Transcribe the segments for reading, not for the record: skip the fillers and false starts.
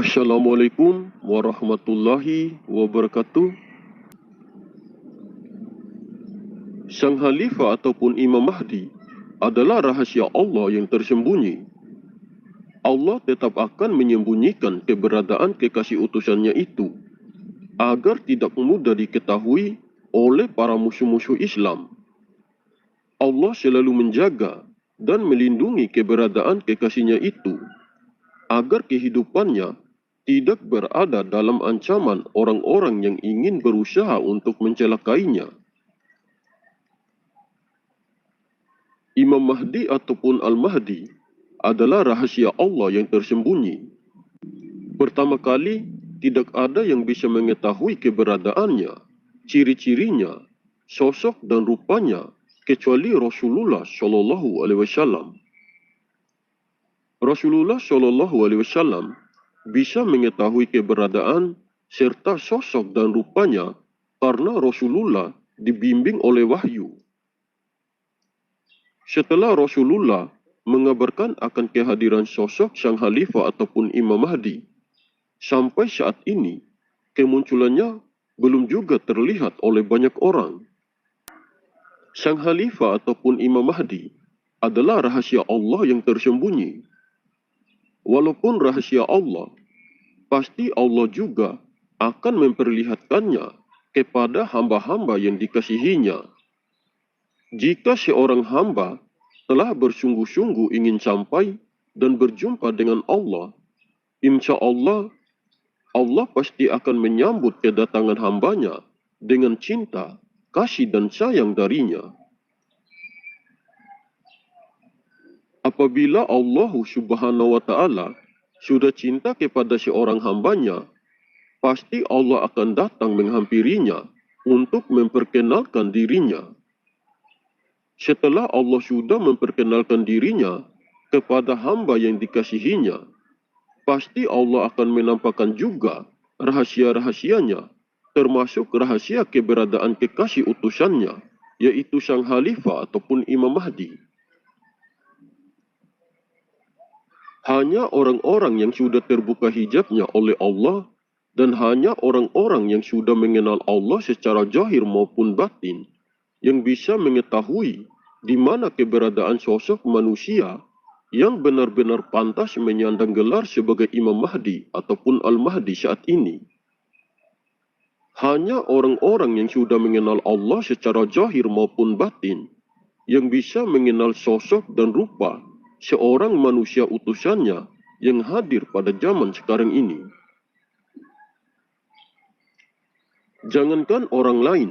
Assalamualaikum warahmatullahi wabarakatuh. Sang Khalifah ataupun Imam Mahdi adalah rahasia Allah yang tersembunyi. Allah tetap akan menyembunyikan keberadaan kekasih utusannya itu agar tidak mudah diketahui oleh para musuh-musuh Islam. Allah selalu menjaga dan melindungi keberadaan kekasihnya itu agar kehidupannya tidak berada dalam ancaman orang-orang yang ingin berusaha untuk mencelakainya. Imam Mahdi ataupun Al-Mahdi adalah rahasia Allah yang tersembunyi. Pertama kali, tidak ada yang bisa mengetahui keberadaannya, ciri-cirinya, sosok dan rupanya kecuali Rasulullah Shallallahu Alaihi Wasallam. Rasulullah Shallallahu Alaihi Wasallam bisa mengetahui keberadaan serta sosok dan rupanya karena Rasulullah dibimbing oleh wahyu. Setelah Rasulullah mengabarkan akan kehadiran sosok Sang Khalifah ataupun Imam Mahdi, sampai saat ini kemunculannya belum juga terlihat oleh banyak orang. Sang Khalifah ataupun Imam Mahdi adalah rahasia Allah yang tersembunyi. Walaupun rahasia Allah, pasti Allah juga akan memperlihatkannya kepada hamba-hamba yang dikasihinya. Jika seorang hamba telah bersungguh-sungguh ingin sampai dan berjumpa dengan Allah, insya Allah, Allah pasti akan menyambut kedatangan hambanya dengan cinta, kasih dan sayang darinya. Apabila Allah Subhanahu wa Ta'ala sudah cinta kepada seorang hambanya, pasti Allah akan datang menghampirinya untuk memperkenalkan dirinya. Setelah Allah sudah memperkenalkan dirinya kepada hamba yang dikasihinya, pasti Allah akan menampakkan juga rahasia-rahasianya, termasuk rahasia keberadaan kekasih utusannya, yaitu Sang Khalifah ataupun Imam Mahdi. Hanya orang-orang yang sudah terbuka hijabnya oleh Allah dan hanya orang-orang yang sudah mengenal Allah secara zahir maupun batin yang bisa mengetahui di mana keberadaan sosok manusia yang benar-benar pantas menyandang gelar sebagai Imam Mahdi ataupun Al-Mahdi saat ini. Hanya orang-orang yang sudah mengenal Allah secara zahir maupun batin yang bisa mengenal sosok dan rupa seorang manusia utusannya yang hadir pada zaman sekarang ini. Jangankan orang lain,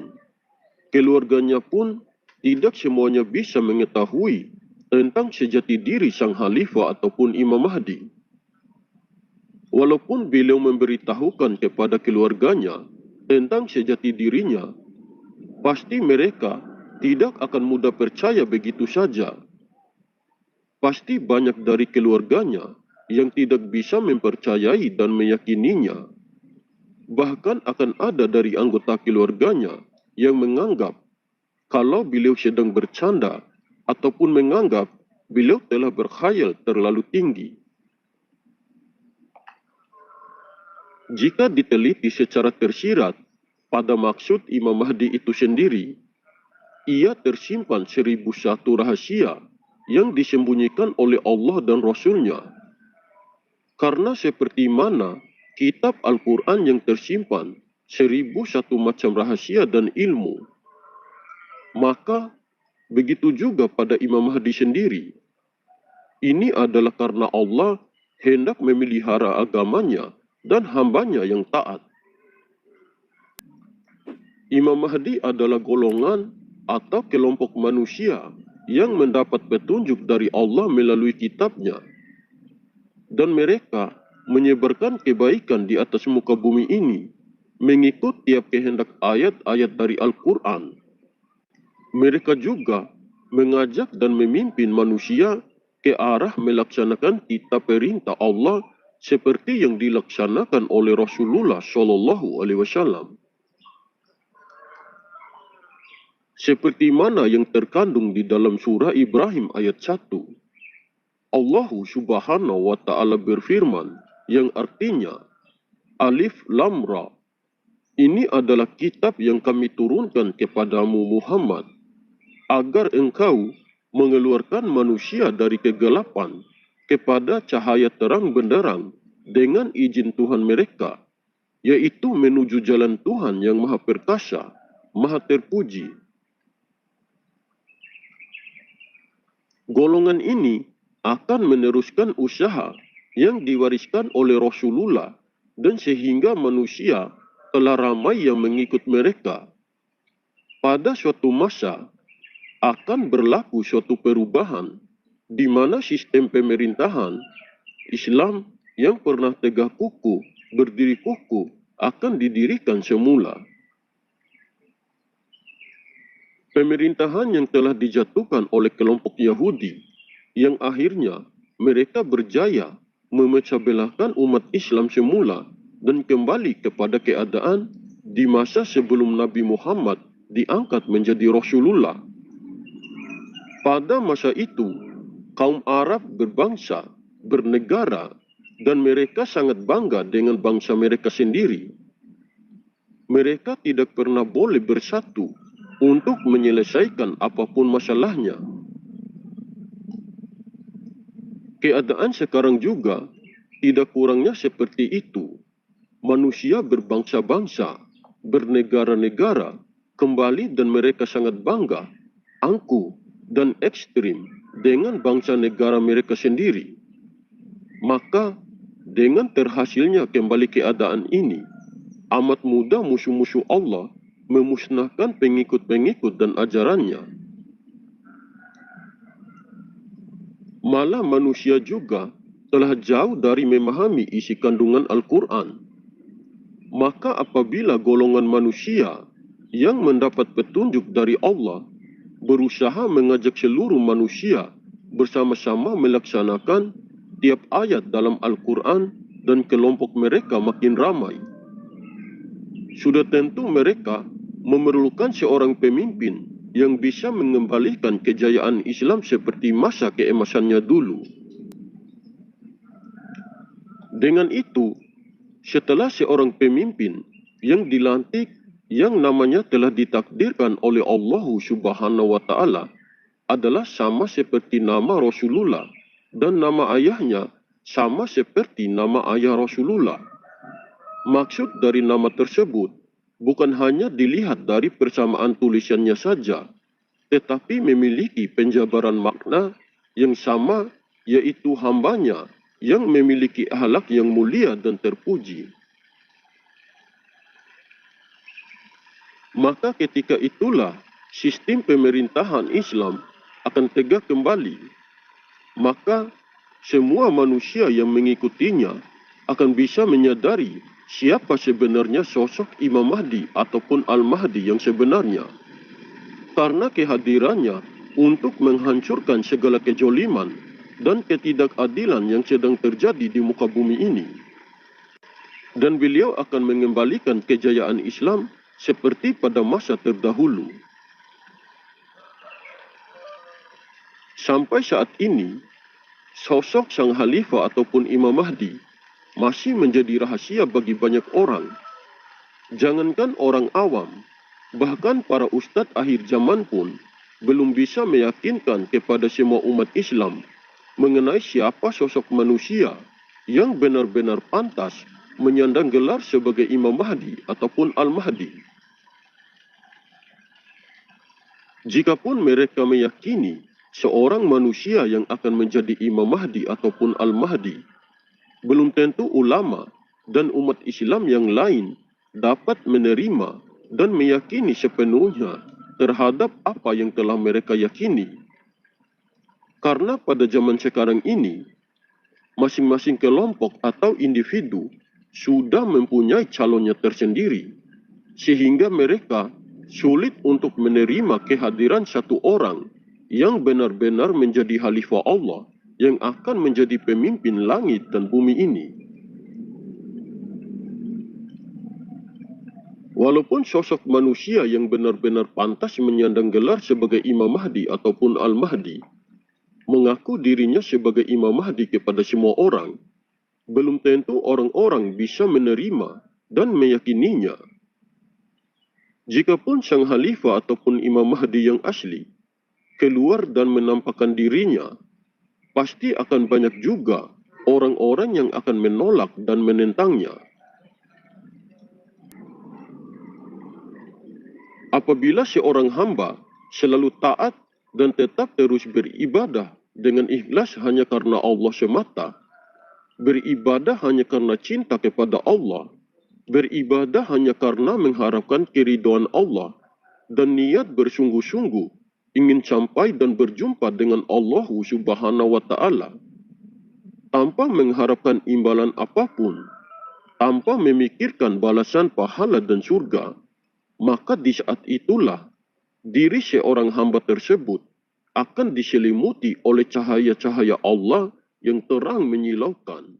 keluarganya pun tidak semuanya bisa mengetahui tentang sejati diri Sang Khalifah ataupun Imam Mahdi. Walaupun beliau memberitahukan kepada keluarganya tentang sejati dirinya, pasti mereka tidak akan mudah percaya begitu saja. Pasti banyak dari keluarganya yang tidak bisa mempercayai dan meyakininya. Bahkan akan ada dari anggota keluarganya yang menganggap kalau beliau sedang bercanda ataupun menganggap beliau telah berkhayal terlalu tinggi. Jika diteliti secara tersirat pada maksud Imam Mahdi itu sendiri, ia tersimpan 1001 rahasia yang disembunyikan oleh Allah dan Rasul-Nya. Karena seperti mana kitab Al-Quran yang tersimpan 1001 macam rahasia dan ilmu, maka begitu juga pada Imam Mahdi sendiri. Ini adalah karena Allah hendak memelihara agamanya dan hambanya yang taat. Imam Mahdi adalah golongan atau kelompok manusia yang mendapat petunjuk dari Allah melalui kitabnya. Dan mereka menyebarkan kebaikan di atas muka bumi ini, mengikut tiap kehendak ayat-ayat dari Al-Quran. Mereka juga mengajak dan memimpin manusia ke arah melaksanakan kitab perintah Allah seperti yang dilaksanakan oleh Rasulullah Shallallahu Alaihi Wasallam. Seperti mana yang terkandung di dalam surah Ibrahim ayat 1. Allah Subhanahu wa Ta'ala berfirman, yang artinya Alif Lam Ra. Ini adalah kitab yang kami turunkan kepadamu Muhammad, agar engkau mengeluarkan manusia dari kegelapan kepada cahaya terang benderang dengan izin Tuhan mereka, yaitu menuju jalan Tuhan yang maha perkasa, maha terpuji. Golongan ini akan meneruskan usaha yang diwariskan oleh Rasulullah, dan sehingga manusia telah ramai yang mengikut mereka. Pada suatu masa akan berlaku suatu perubahan di mana sistem pemerintahan Islam yang pernah tegak kukuh, berdiri kukuh, akan didirikan semula. Pemerintahan yang telah dijatuhkan oleh kelompok Yahudi, yang akhirnya mereka berjaya memecah belahkan umat Islam semula dan kembali kepada keadaan di masa sebelum Nabi Muhammad diangkat menjadi Rasulullah. Pada masa itu, kaum Arab berbangsa, bernegara, dan mereka sangat bangga dengan bangsa mereka sendiri. Mereka tidak pernah boleh bersatu untuk menyelesaikan apapun masalahnya. Keadaan sekarang juga tidak kurangnya seperti itu. Manusia berbangsa-bangsa, bernegara-negara, kembali dan mereka sangat bangga, angkuh, dan ekstrim dengan bangsa negara mereka sendiri. Maka, dengan terhasilnya kembali keadaan ini, amat mudah musuh-musuh Allah memusnahkan pengikut-pengikut dan ajarannya. Malah manusia juga telah jauh dari memahami isi kandungan Al-Quran. Maka apabila golongan manusia yang mendapat petunjuk dari Allah berusaha mengajak seluruh manusia bersama-sama melaksanakan tiap ayat dalam Al-Quran dan kelompok mereka makin ramai, sudah tentu mereka memerlukan seorang pemimpin yang bisa mengembalikan kejayaan Islam seperti masa keemasannya dulu. Dengan itu, setelah seorang pemimpin yang dilantik yang namanya telah ditakdirkan oleh Allah Subhanahu wa Ta'ala adalah sama seperti nama Rasulullah, dan nama ayahnya sama seperti nama ayah Rasulullah. Maksud dari nama tersebut bukan hanya dilihat dari persamaan tulisannya saja, tetapi memiliki penjabaran makna yang sama, yaitu hambanya yang memiliki akhlak yang mulia dan terpuji. Maka ketika itulah sistem pemerintahan Islam akan tegak kembali. Maka semua manusia yang mengikutinya akan bisa menyadari siapa sebenarnya sosok Imam Mahdi ataupun Al-Mahdi yang sebenarnya. Karena kehadirannya untuk menghancurkan segala kejoliman dan ketidakadilan yang sedang terjadi di muka bumi ini. Dan beliau akan mengembalikan kejayaan Islam seperti pada masa terdahulu. Sampai saat ini, sosok sang Khalifah ataupun Imam Mahdi masih menjadi rahasia bagi banyak orang. Jangankan orang awam, bahkan para ustadz akhir zaman pun belum bisa meyakinkan kepada semua umat Islam mengenai siapa sosok manusia yang benar-benar pantas menyandang gelar sebagai Imam Mahdi ataupun Al-Mahdi. Jikapun mereka meyakini seorang manusia yang akan menjadi Imam Mahdi ataupun Al-Mahdi, belum tentu ulama dan umat Islam yang lain dapat menerima dan meyakini sepenuhnya terhadap apa yang telah mereka yakini. Karena pada zaman sekarang ini, masing-masing kelompok atau individu sudah mempunyai calonnya tersendiri, sehingga mereka sulit untuk menerima kehadiran satu orang yang benar-benar menjadi Khalifah Allah yang akan menjadi pemimpin langit dan bumi ini. Walaupun sosok manusia yang benar-benar pantas menyandang gelar sebagai Imam Mahdi ataupun Al-Mahdi mengaku dirinya sebagai Imam Mahdi kepada semua orang, belum tentu orang-orang bisa menerima dan meyakininya. Jikapun sang Khalifah ataupun Imam Mahdi yang asli keluar dan menampakkan dirinya, pasti akan banyak juga orang-orang yang akan menolak dan menentangnya. Apabila seorang hamba selalu taat dan tetap terus beribadah dengan ikhlas hanya karena Allah semata, beribadah hanya karena cinta kepada Allah, beribadah hanya karena mengharapkan keridhaan Allah, dan niat bersungguh-sungguh ingin sampai dan berjumpa dengan Allah Subhanahu wa Ta'ala, tanpa mengharapkan imbalan apapun, tanpa memikirkan balasan pahala dan surga, maka di saat itulah diri seorang hamba tersebut akan diselimuti oleh cahaya-cahaya Allah yang terang menyilaukan.